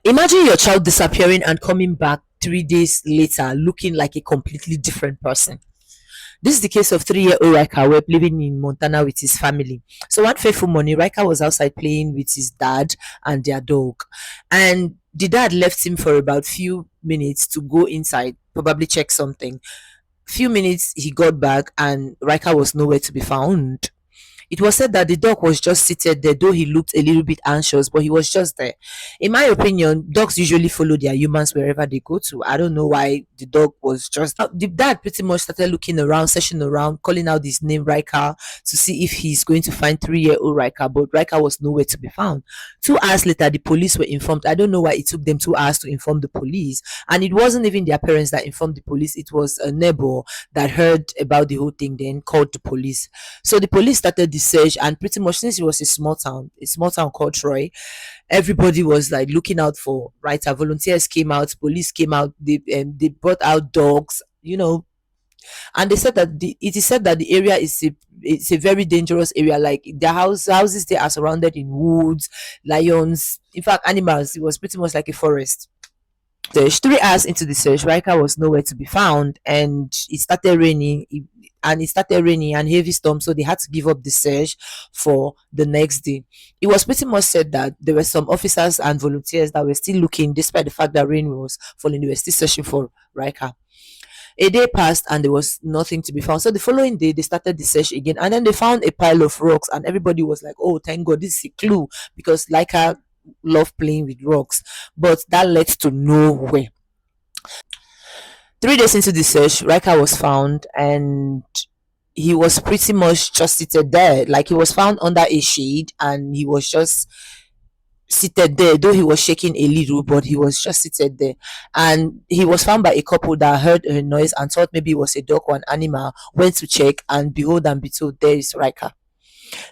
Imagine your child disappearing and coming back 3 days later looking like a completely different person. This is the case of 3-year-old Rika Webb living in Montana with his family. So one fateful morning, Rika was outside playing with his dad and their dog. And the dad left him for about few minutes to go inside, probably check something. Few minutes he got back and Rika was nowhere to be found. It was said that the dog was just seated there, though he looked a little bit anxious, but he was just there. In my opinion, dogs usually follow their humans wherever they go to. I don't know why the dog was just. The dad pretty much started looking around, searching around, calling out his name, Riker, to see if he's going to find 3-year-old Riker, but Riker was nowhere to be found. 2 hours later, the police were informed. I don't know why it took them 2 hours to inform the police. And it wasn't even their parents that informed the police, it was a neighbor that heard about the whole thing, then called the police. So the police started the search, and pretty much since it was a small town called Troy, everybody was like looking out for writer. Volunteers came out, police came out, they brought out dogs, and they said that it is said that the area is a very dangerous area. Like their houses, they are surrounded in woods, lions, in fact animals. It was pretty much like a forest. Search 3 hours into the search, Riker was nowhere to be found, and it started raining and heavy storm, so they had to give up the search for the next day. It was pretty much said that there were some officers and volunteers that were still looking, despite the fact that rain was falling. They were still searching for Riker. A day passed and there was nothing to be found. So the following day, they started the search again, and then they found a pile of rocks, and everybody was like, "Oh, thank God, this is a clue," because Laika loved playing with rocks. But that led to nowhere. 3 days into the search, Riker was found, and he was pretty much just seated there. Like he was found under a shade, and he was just seated there, though he was shaking a little, but he was just seated there. And he was found by a couple that heard a noise and thought maybe it was a dog or an animal, went to check, and behold and behold, there is Riker.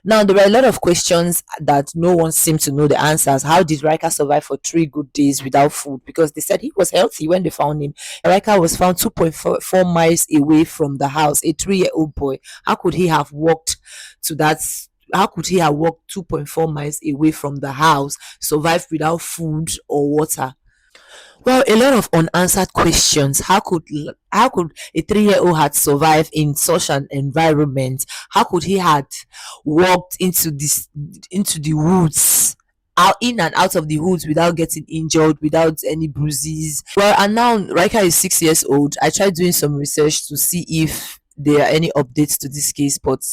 Now, there were a lot of questions that no one seemed to know the answers. How did Riker survive for 3 good days without food? Because they said he was healthy when they found him. Riker was found 2.4 miles away from the house, a 3-year-old boy. How could he have walked to that? How could he have walked 2.4 miles away from the house, survived without food or water? Well, a lot of unanswered questions. How could a 3-year-old had survived in such an environment? How could he had walked into the woods, out in and out of the woods without getting injured, without any bruises? Well, and now Riker is 6 years old. I tried doing some research to see if there are any updates to this case, but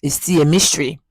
it's still a mystery.